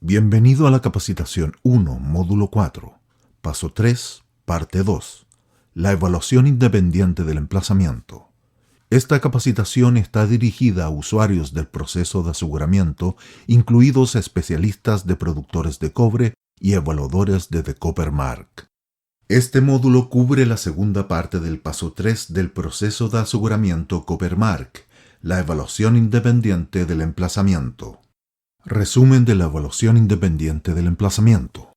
Bienvenido a la capacitación 1, módulo 4, paso 3, parte 2, la evaluación independiente del emplazamiento. Esta capacitación está dirigida a usuarios del proceso de aseguramiento, incluidos especialistas de productores de cobre y evaluadores de The Copper Mark. Este módulo cubre la segunda parte del paso 3 del proceso de aseguramiento Copper Mark, la evaluación independiente del emplazamiento. Resumen de la evaluación independiente del emplazamiento.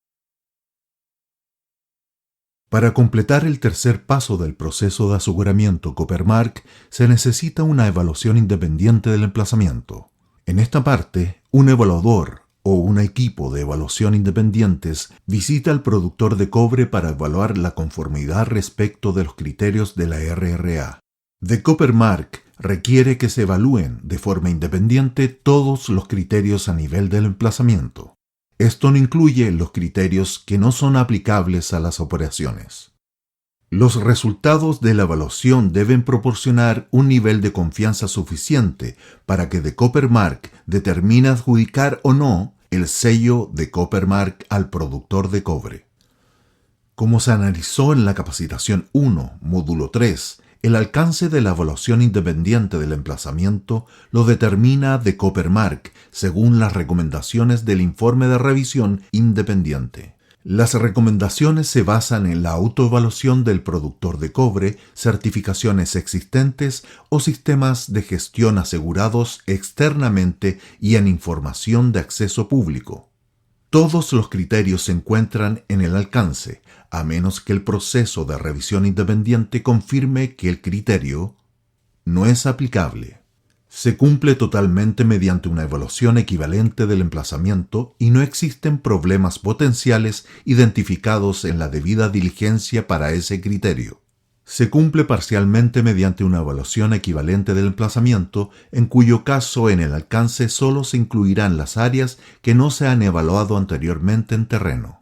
Para completar el tercer paso del proceso de aseguramiento Copper Mark, se necesita una evaluación independiente del emplazamiento. En esta parte, un evaluador o un equipo de evaluación independientes visita al productor de cobre para evaluar la conformidad respecto de los criterios de la RRA. The Copper Mark requiere que se evalúen de forma independiente todos los criterios a nivel del emplazamiento. Esto no incluye los criterios que no son aplicables a las operaciones. Los resultados de la evaluación deben proporcionar un nivel de confianza suficiente para que The Copper Mark determine adjudicar o no el sello de Copper Mark al productor de cobre. Como se analizó en la capacitación 1, módulo 3, el alcance de la evaluación independiente del emplazamiento lo determina The Copper Mark según las recomendaciones del informe de revisión independiente. Las recomendaciones se basan en la autoevaluación del productor de cobre, certificaciones existentes o sistemas de gestión asegurados externamente y en información de acceso público. Todos los criterios se encuentran en el alcance, a menos que el proceso de revisión independiente confirme que el criterio no es aplicable. Se cumple totalmente mediante una evaluación equivalente del emplazamiento y no existen problemas potenciales identificados en la debida diligencia para ese criterio. Se cumple parcialmente mediante una evaluación equivalente del emplazamiento, en cuyo caso en el alcance solo se incluirán las áreas que no se han evaluado anteriormente en terreno.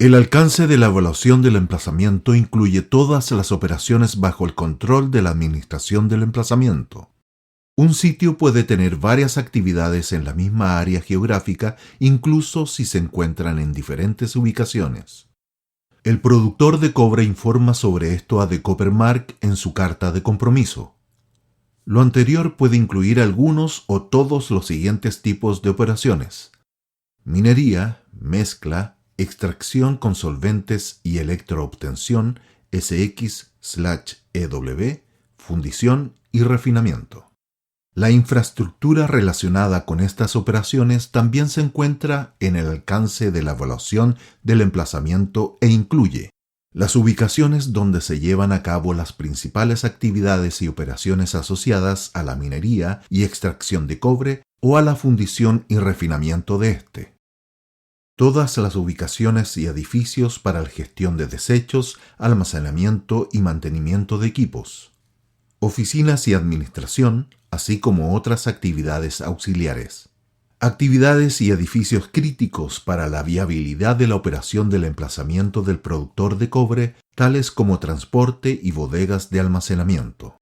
El alcance de la evaluación del emplazamiento incluye todas las operaciones bajo el control de la administración del emplazamiento. Un sitio puede tener varias actividades en la misma área geográfica, incluso si se encuentran en diferentes ubicaciones. El productor de cobre informa sobre esto a The Copper Mark en su carta de compromiso. Lo anterior puede incluir algunos o todos los siguientes tipos de operaciones: minería, mezcla, extracción con solventes y electroobtención, SX/EW, fundición y refinamiento. La infraestructura relacionada con estas operaciones también se encuentra en el alcance de la evaluación del emplazamiento e incluye las ubicaciones donde se llevan a cabo las principales actividades y operaciones asociadas a la minería y extracción de cobre o a la fundición y refinamiento de este. Todas las ubicaciones y edificios para la gestión de desechos, almacenamiento y mantenimiento de equipos. Oficinas y administración, así como otras actividades auxiliares. Actividades y edificios críticos para la viabilidad de la operación del emplazamiento del productor de cobre, tales como transporte y bodegas de almacenamiento.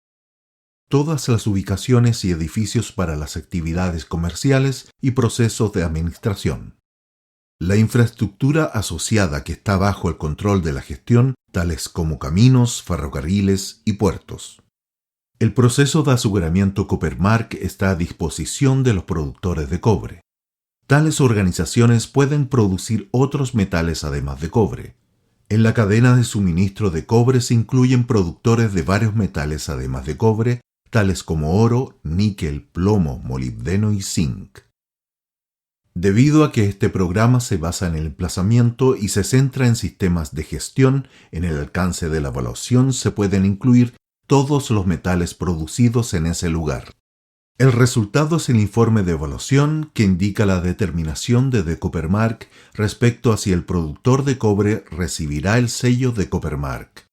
Todas las ubicaciones y edificios para las actividades comerciales y procesos de administración. La infraestructura asociada que está bajo el control de la gestión, tales como caminos, ferrocarriles y puertos. El proceso de aseguramiento Copper Mark está a disposición de los productores de cobre. Tales organizaciones pueden producir otros metales además de cobre. En la cadena de suministro de cobre se incluyen productores de varios metales además de cobre, tales como oro, níquel, plomo, molibdeno y zinc. Debido a que este programa se basa en el emplazamiento y se centra en sistemas de gestión, en el alcance de la evaluación se pueden incluir todos los metales producidos en ese lugar. El resultado es el informe de evaluación que indica la determinación de The Copper Mark respecto a si el productor de cobre recibirá el sello de Copper Mark.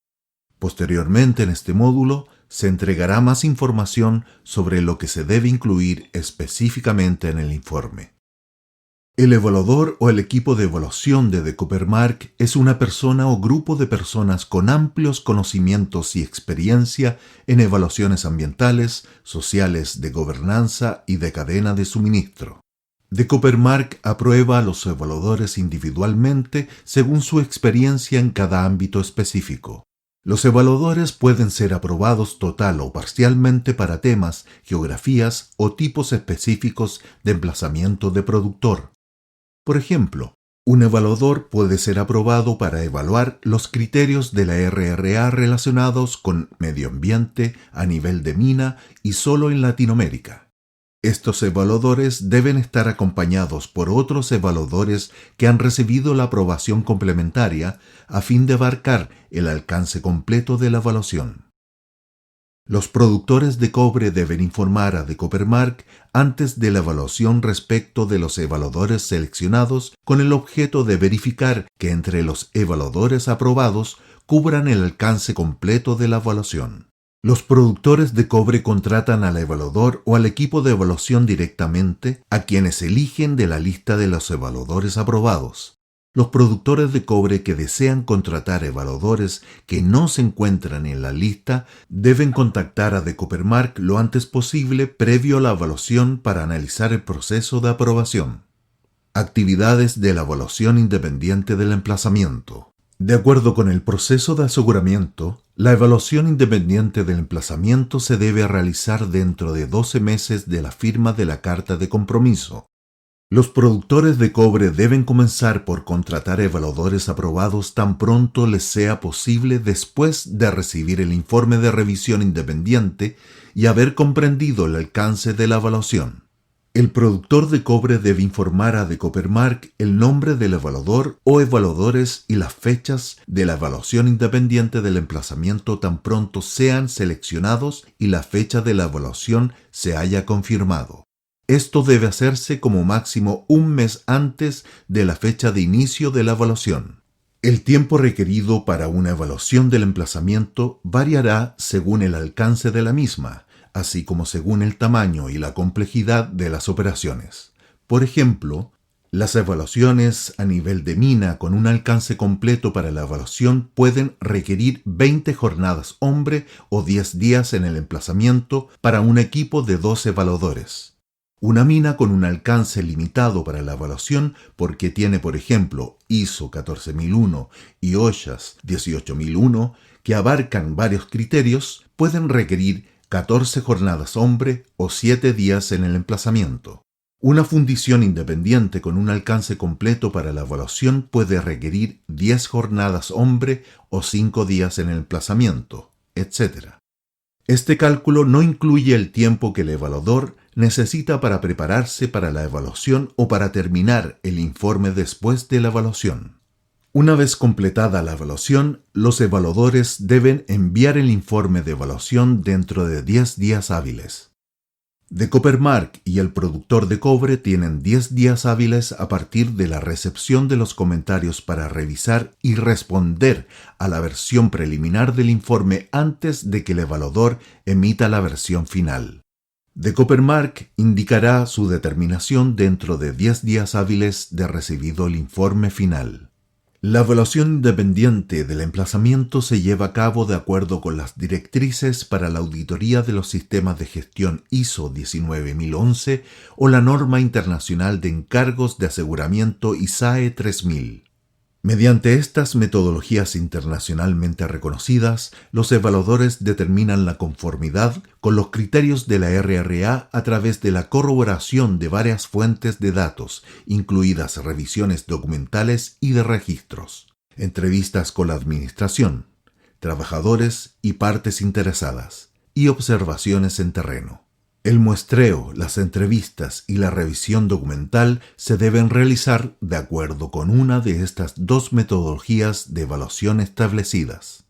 Posteriormente en este módulo se entregará más información sobre lo que se debe incluir específicamente en el informe. El evaluador o el equipo de evaluación de The Copper Mark es una persona o grupo de personas con amplios conocimientos y experiencia en evaluaciones ambientales, sociales, de gobernanza y de cadena de suministro. Decopermark aprueba a los evaluadores individualmente según su experiencia en cada ámbito específico. Los evaluadores pueden ser aprobados total o parcialmente para temas, geografías o tipos específicos de emplazamiento de productor. Por ejemplo, un evaluador puede ser aprobado para evaluar los criterios de la RRA relacionados con medio ambiente a nivel de mina y solo en Latinoamérica. Estos evaluadores deben estar acompañados por otros evaluadores que han recibido la aprobación complementaria a fin de abarcar el alcance completo de la evaluación. Los productores de cobre deben informar a Decopermark antes de la evaluación respecto de los evaluadores seleccionados con el objeto de verificar que entre los evaluadores aprobados cubran el alcance completo de la evaluación. Los productores de cobre contratan al evaluador o al equipo de evaluación directamente, a quienes eligen de la lista de los evaluadores aprobados. Los productores de cobre que desean contratar evaluadores que no se encuentran en la lista deben contactar a Decopermark lo antes posible previo a la evaluación para analizar el proceso de aprobación. Actividades de la evaluación independiente del emplazamiento. De acuerdo con el proceso de aseguramiento, la evaluación independiente del emplazamiento se debe realizar dentro de 12 meses de la firma de la carta de compromiso. Los productores de cobre deben comenzar por contratar evaluadores aprobados tan pronto les sea posible después de recibir el informe de revisión independiente y haber comprendido el alcance de la evaluación. El productor de cobre debe informar a Decopermark el nombre del evaluador o evaluadores y las fechas de la evaluación independiente del emplazamiento tan pronto sean seleccionados y la fecha de la evaluación se haya confirmado. Esto debe hacerse como máximo un mes antes de la fecha de inicio de la evaluación. El tiempo requerido para una evaluación del emplazamiento variará según el alcance de la misma, así como según el tamaño y la complejidad de las operaciones. Por ejemplo, las evaluaciones a nivel de mina con un alcance completo para la evaluación pueden requerir 20 jornadas hombre o 10 días en el emplazamiento para un equipo de 2 evaluadores. Una mina con un alcance limitado para la evaluación porque tiene, por ejemplo, ISO 14001 y OSHAS 18001, que abarcan varios criterios, pueden requerir 14 jornadas hombre o 7 días en el emplazamiento. Una fundición independiente con un alcance completo para la evaluación puede requerir 10 jornadas hombre o 5 días en el emplazamiento, etc. Este cálculo no incluye el tiempo que el evaluador necesita para prepararse para la evaluación o para terminar el informe después de la evaluación. Una vez completada la evaluación, los evaluadores deben enviar el informe de evaluación dentro de 10 días hábiles. Decopermark y el productor de cobre tienen 10 días hábiles a partir de la recepción de los comentarios para revisar y responder a la versión preliminar del informe antes de que el evaluador emita la versión final. Decopermark indicará su determinación dentro de 10 días hábiles de recibido el informe final. La evaluación independiente del emplazamiento se lleva a cabo de acuerdo con las directrices para la auditoría de los sistemas de gestión ISO 19011 o la norma internacional de encargos de aseguramiento ISAE 3000. Mediante estas metodologías internacionalmente reconocidas, los evaluadores determinan la conformidad con los criterios de la RRA a través de la corroboración de varias fuentes de datos, incluidas revisiones documentales y de registros, entrevistas con la administración, trabajadores y partes interesadas, y observaciones en terreno. El muestreo, las entrevistas y la revisión documental se deben realizar de acuerdo con una de estas dos metodologías de evaluación establecidas.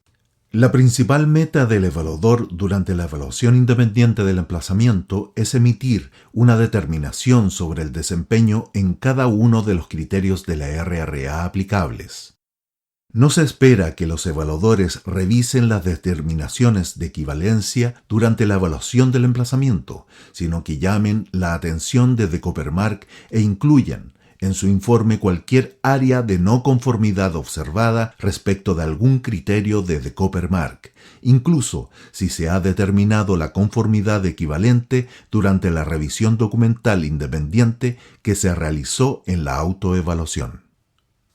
La principal meta del evaluador durante la evaluación independiente del emplazamiento es emitir una determinación sobre el desempeño en cada uno de los criterios de la RRA aplicables. No se espera que los evaluadores revisen las determinaciones de equivalencia durante la evaluación del emplazamiento, sino que llamen la atención de Decopermark e incluyan, en su informe cualquier área de no conformidad observada respecto de algún criterio de Cooper Mark, incluso si se ha determinado la conformidad equivalente durante la revisión documental independiente que se realizó en la autoevaluación.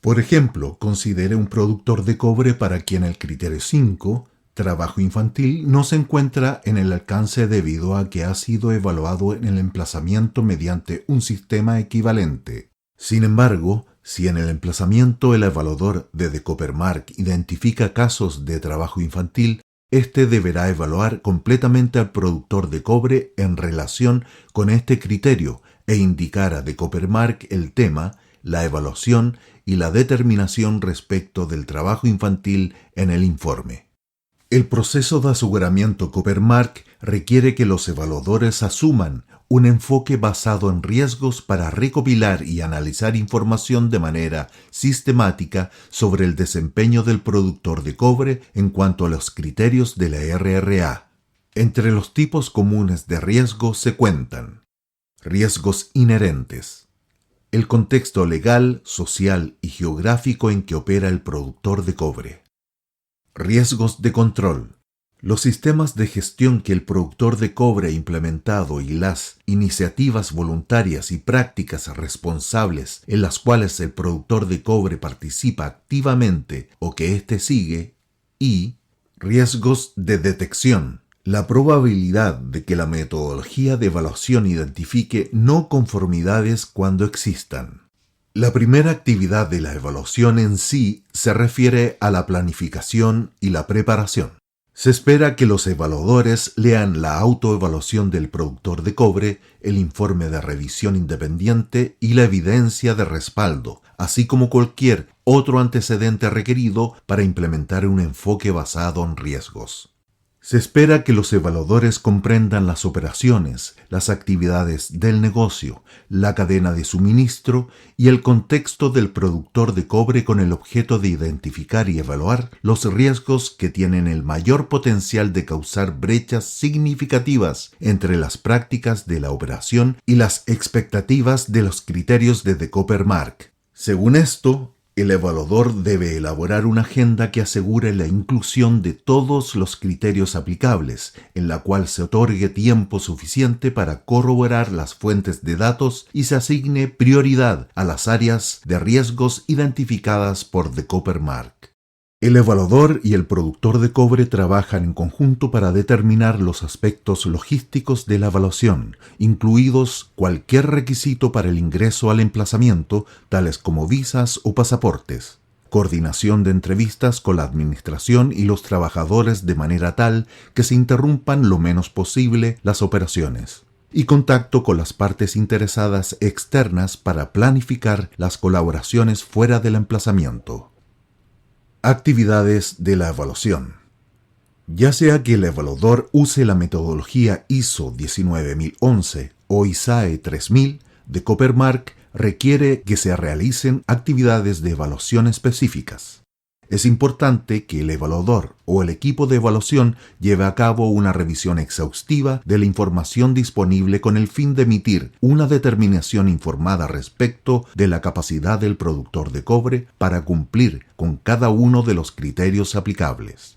Por ejemplo, considere un productor de cobre para quien el criterio 5, trabajo infantil, no se encuentra en el alcance debido a que ha sido evaluado en el emplazamiento mediante un sistema equivalente. Sin embargo, si en el emplazamiento el evaluador de Cooper Mark identifica casos de trabajo infantil, éste deberá evaluar completamente al productor de cobre en relación con este criterio e indicar a Cooper Mark el tema, la evaluación y la determinación respecto del trabajo infantil en el informe. El proceso de aseguramiento Cooper Mark requiere que los evaluadores asuman un enfoque basado en riesgos para recopilar y analizar información de manera sistemática sobre el desempeño del productor de cobre en cuanto a los criterios de la RRA. Entre los tipos comunes de riesgo se cuentan: riesgos inherentes, el contexto legal, social y geográfico en que opera el productor de cobre; riesgos de control, los sistemas de gestión que el productor de cobre ha implementado y las iniciativas voluntarias y prácticas responsables en las cuales el productor de cobre participa activamente o que éste sigue; y riesgos de detección, la probabilidad de que la metodología de evaluación identifique no conformidades cuando existan. La primera actividad de la evaluación en sí se refiere a la planificación y la preparación. Se espera que los evaluadores lean la autoevaluación del productor de cobre, el informe de revisión independiente y la evidencia de respaldo, así como cualquier otro antecedente requerido para implementar un enfoque basado en riesgos. Se espera que los evaluadores comprendan las operaciones, las actividades del negocio, la cadena de suministro y el contexto del productor de cobre con el objeto de identificar y evaluar los riesgos que tienen el mayor potencial de causar brechas significativas entre las prácticas de la operación y las expectativas de los criterios de Cooper Mark. Según esto, el evaluador debe elaborar una agenda que asegure la inclusión de todos los criterios aplicables, en la cual se otorgue tiempo suficiente para corroborar las fuentes de datos y se asigne prioridad a las áreas de riesgos identificadas por Cooper Mark. El evaluador y el productor de cobre trabajan en conjunto para determinar los aspectos logísticos de la evaluación, incluidos cualquier requisito para el ingreso al emplazamiento, tales como visas o pasaportes, coordinación de entrevistas con la administración y los trabajadores de manera tal que se interrumpan lo menos posible las operaciones, y contacto con las partes interesadas externas para planificar las colaboraciones fuera del emplazamiento. Actividades de la evaluación. Ya sea que el evaluador use la metodología ISO 19011 o ISAE 3000, Cooper Mark requiere que se realicen actividades de evaluación específicas. Es importante que el evaluador o el equipo de evaluación lleve a cabo una revisión exhaustiva de la información disponible con el fin de emitir una determinación informada respecto de la capacidad del productor de cobre para cumplir con cada uno de los criterios aplicables.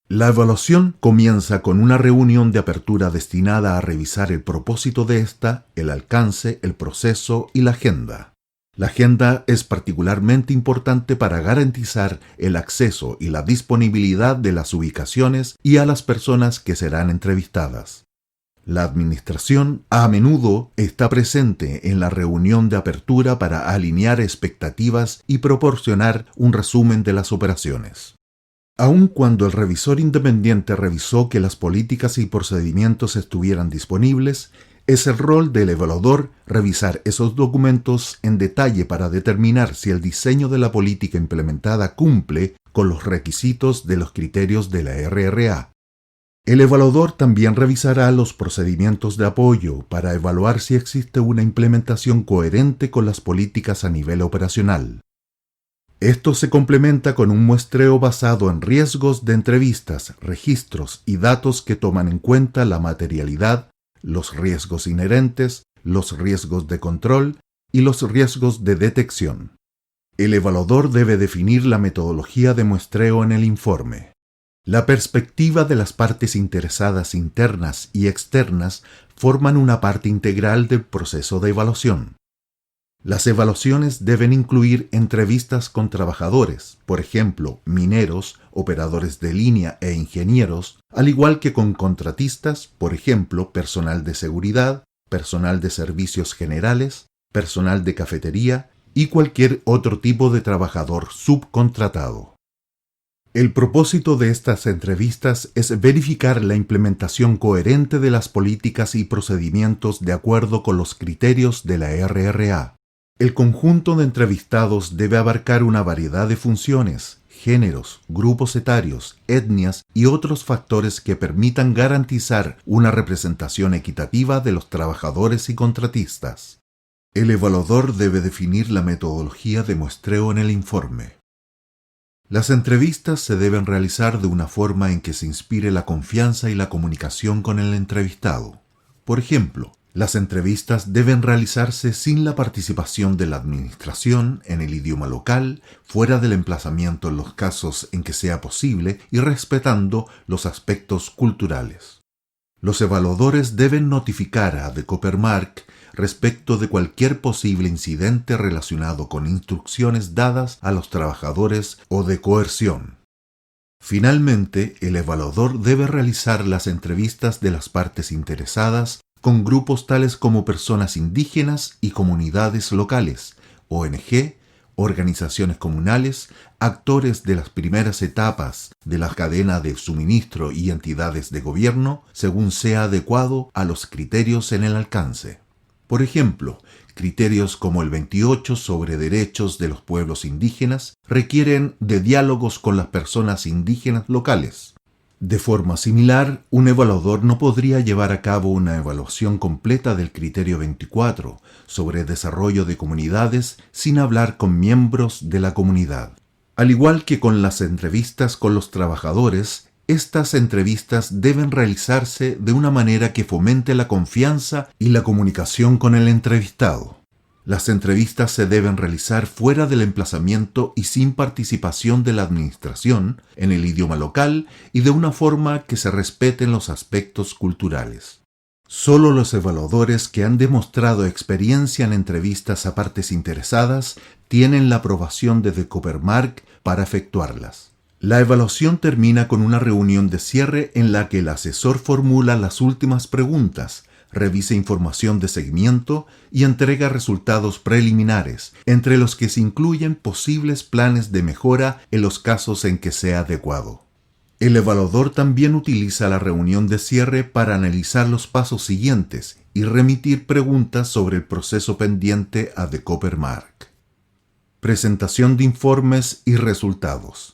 La evaluación comienza con una reunión de apertura destinada a revisar el propósito de esta, el alcance, el proceso y la agenda. La agenda es particularmente importante para garantizar el acceso y la disponibilidad de las ubicaciones y a las personas que serán entrevistadas. La administración a menudo está presente en la reunión de apertura para alinear expectativas y proporcionar un resumen de las operaciones. Aun cuando el revisor independiente revisó que las políticas y procedimientos estuvieran disponibles, es el rol del evaluador revisar esos documentos en detalle para determinar si el diseño de la política implementada cumple con los requisitos de los criterios de la RRA. El evaluador también revisará los procedimientos de apoyo para evaluar si existe una implementación coherente con las políticas a nivel operacional. Esto se complementa con un muestreo basado en riesgos de entrevistas, registros y datos que toman en cuenta la materialidad, los riesgos inherentes, los riesgos de control y los riesgos de detección. El evaluador debe definir la metodología de muestreo en el informe. La perspectiva de las partes interesadas internas y externas forman una parte integral del proceso de evaluación. Las evaluaciones deben incluir entrevistas con trabajadores, por ejemplo, mineros, operadores de línea e ingenieros, al igual que con contratistas, por ejemplo, personal de seguridad, personal de servicios generales, personal de cafetería y cualquier otro tipo de trabajador subcontratado. El propósito de estas entrevistas es verificar la implementación coherente de las políticas y procedimientos de acuerdo con los criterios de la RRA. El conjunto de entrevistados debe abarcar una variedad de funciones, géneros, grupos etarios, etnias y otros factores que permitan garantizar una representación equitativa de los trabajadores y contratistas. El evaluador debe definir la metodología de muestreo en el informe. Las entrevistas se deben realizar de una forma en que se inspire la confianza y la comunicación con el entrevistado. Por ejemplo, las entrevistas deben realizarse sin la participación de la administración en el idioma local, fuera del emplazamiento en los casos en que sea posible y respetando los aspectos culturales. Los evaluadores deben notificar a The Copper Mark respecto de cualquier posible incidente relacionado con instrucciones dadas a los trabajadores o de coerción. Finalmente, el evaluador debe realizar las entrevistas de las partes interesadas con grupos tales como personas indígenas y comunidades locales, ONG, organizaciones comunales, actores de las primeras etapas de la cadena de suministro y entidades de gobierno, según sea adecuado a los criterios en el alcance. Por ejemplo, criterios como el 28 sobre derechos de los pueblos indígenas requieren de diálogos con las personas indígenas locales. De forma similar, un evaluador no podría llevar a cabo una evaluación completa del criterio 24 sobre desarrollo de comunidades sin hablar con miembros de la comunidad. Al igual que con las entrevistas con los trabajadores, estas entrevistas deben realizarse de una manera que fomente la confianza y la comunicación con el entrevistado. Las entrevistas se deben realizar fuera del emplazamiento y sin participación de la administración, en el idioma local y de una forma que se respeten los aspectos culturales. Solo los evaluadores que han demostrado experiencia en entrevistas a partes interesadas tienen la aprobación de The Copper Mark para efectuarlas. La evaluación termina con una reunión de cierre en la que el asesor formula las últimas preguntas, revisa información de seguimiento y entrega resultados preliminares, entre los que se incluyen posibles planes de mejora en los casos en que sea adecuado. El evaluador también utiliza la reunión de cierre para analizar los pasos siguientes y remitir preguntas sobre el proceso pendiente a The Copper Mark. Presentación de informes y resultados.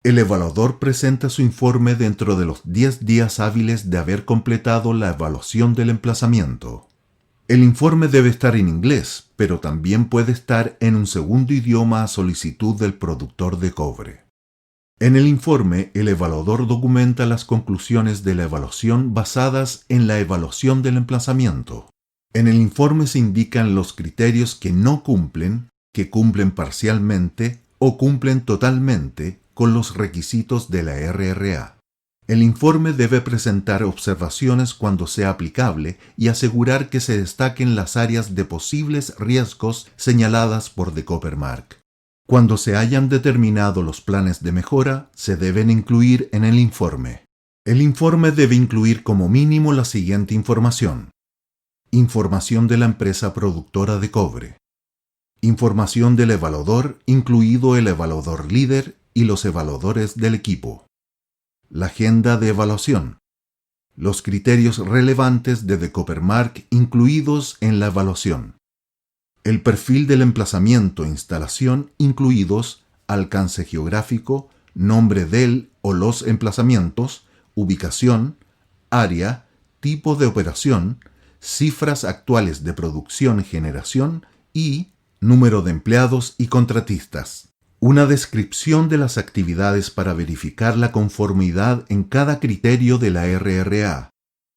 El evaluador presenta su informe dentro de los 10 días hábiles de haber completado la evaluación del emplazamiento. El informe debe estar en inglés, pero también puede estar en un segundo idioma a solicitud del productor de cobre. En el informe, el evaluador documenta las conclusiones de la evaluación basadas en la evaluación del emplazamiento. En el informe se indican los criterios que no cumplen, que cumplen parcialmente o cumplen totalmente con los requisitos de la RRA. El informe debe presentar observaciones cuando sea aplicable y asegurar que se destaquen las áreas de posibles riesgos señaladas por The Copper Mark. Cuando se hayan determinado los planes de mejora, se deben incluir en el informe. El informe debe incluir como mínimo la siguiente información: información de la empresa productora de cobre, información del evaluador, incluido el evaluador líder y los evaluadores del equipo, la agenda de evaluación, los criterios relevantes de The Copper Mark incluidos en la evaluación, el perfil del emplazamiento e instalación incluidos alcance geográfico, nombre del o los emplazamientos, ubicación, área, tipo de operación, cifras actuales de producción-generación y número de empleados y contratistas. Una descripción de las actividades para verificar la conformidad en cada criterio de la RRA.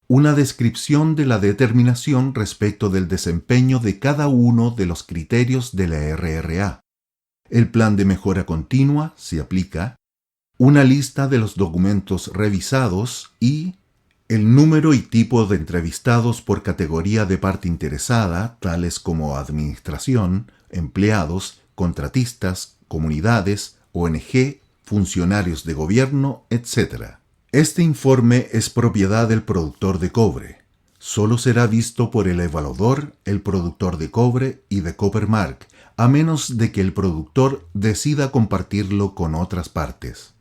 una descripción de la determinación respecto del desempeño de cada uno de los criterios de la RRA. El plan de mejora continua, si aplica, una lista de los documentos revisados y el número y tipo de entrevistados por categoría de parte interesada, tales como administración, empleados, contratistas, comunidades, ONG, funcionarios de gobierno, etc. Este informe es propiedad del productor de cobre. Solo será visto por el evaluador, el productor de cobre y de Copper Mark, a menos de que el productor decida compartirlo con otras partes.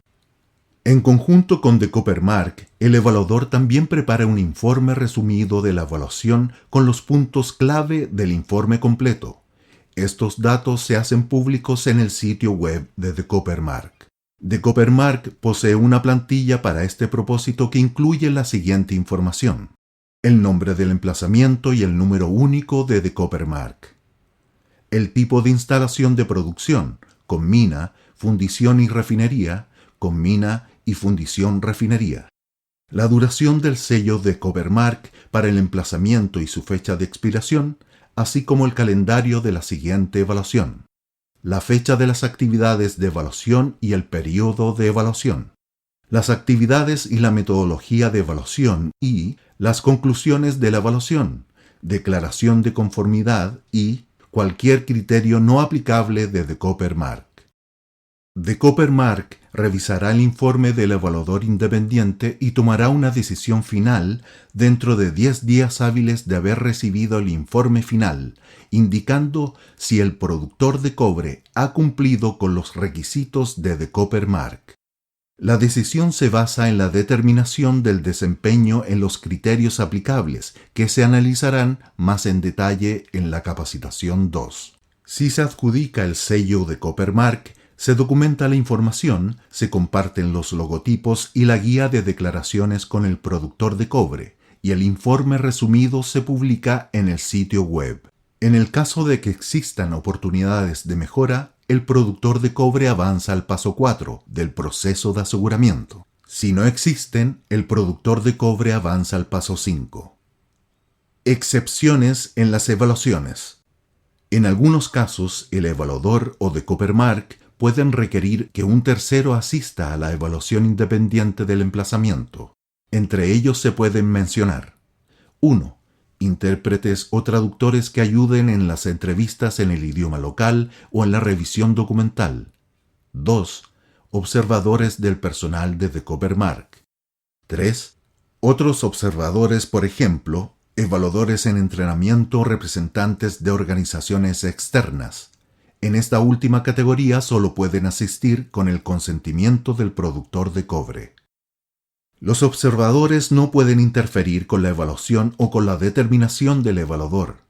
En conjunto con The Copper Mark, el evaluador también prepara un informe resumido de la evaluación con los puntos clave del informe completo. Estos datos se hacen públicos en el sitio web de The Copper Mark. The Copper Mark posee una plantilla para este propósito que incluye la siguiente información: el nombre del emplazamiento y el número único de The Copper Mark, el tipo de instalación de producción, con mina, fundición y refinería, con mina y fundición refinería, la duración del sello de Copper Mark para el emplazamiento y su fecha de expiración, así como el calendario de la siguiente evaluación, la fecha de las actividades de evaluación y el periodo de evaluación, las actividades y la metodología de evaluación y las conclusiones de la evaluación, declaración de conformidad y cualquier criterio no aplicable de The Copper Mark. The Copper Mark revisará el informe del evaluador independiente y tomará una decisión final dentro de 10 días hábiles de haber recibido el informe final, indicando si el productor de cobre ha cumplido con los requisitos de The Copper Mark. La decisión se basa en la determinación del desempeño en los criterios aplicables, que se analizarán más en detalle en la capacitación 2. Si se adjudica el sello de Copper Mark, se documenta la información, se comparten los logotipos y la guía de declaraciones con el productor de cobre, y el informe resumido se publica en el sitio web. En el caso de que existan oportunidades de mejora, el productor de cobre avanza al paso 4 del proceso de aseguramiento. Si no existen, el productor de cobre avanza al paso 5. Excepciones en las evaluaciones. En algunos casos, el evaluador o The Copper Mark pueden requerir que un tercero asista a la evaluación independiente del emplazamiento. Entre ellos se pueden mencionar: 1. Intérpretes o traductores que ayuden en las entrevistas en el idioma local o en la revisión documental. 2. Observadores del personal de The Copper Mark. 3. Otros observadores, por ejemplo, evaluadores en entrenamiento o representantes de organizaciones externas. En esta última categoría solo pueden asistir con el consentimiento del productor de cobre. Los observadores no pueden interferir con la evaluación o con la determinación del evaluador.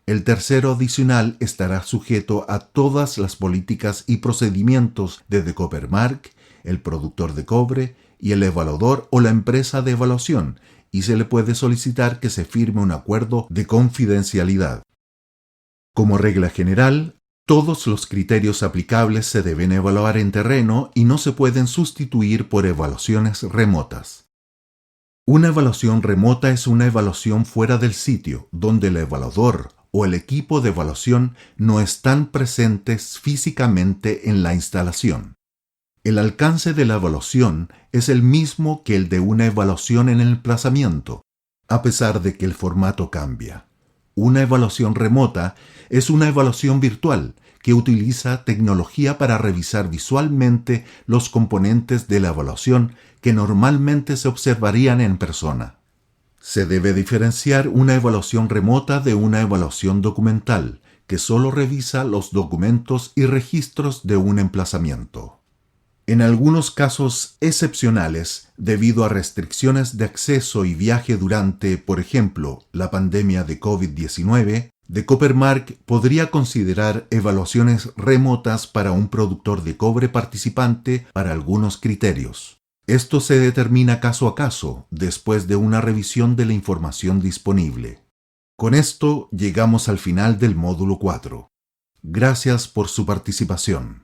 El tercero adicional estará sujeto a todas las políticas y procedimientos de The Copper Mark, el productor de cobre y el evaluador o la empresa de evaluación, y se le puede solicitar que se firme un acuerdo de confidencialidad. Como regla general, todos los criterios aplicables se deben evaluar en terreno y no se pueden sustituir por evaluaciones remotas. Una evaluación remota es una evaluación fuera del sitio, donde el evaluador o el equipo de evaluación no están presentes físicamente en la instalación. El alcance de la evaluación es el mismo que el de una evaluación en el emplazamiento, a pesar de que el formato cambia. Una evaluación remota es una evaluación virtual que utiliza tecnología para revisar visualmente los componentes de la evaluación que normalmente se observarían en persona. Se debe diferenciar una evaluación remota de una evaluación documental, que solo revisa los documentos y registros de un emplazamiento. En algunos casos excepcionales, debido a restricciones de acceso y viaje durante, por ejemplo, la pandemia de COVID-19, The Copper Mark podría considerar evaluaciones remotas para un productor de cobre participante para algunos criterios. Esto se determina caso a caso, después de una revisión de la información disponible. Con esto llegamos al final del módulo 4. Gracias por su participación.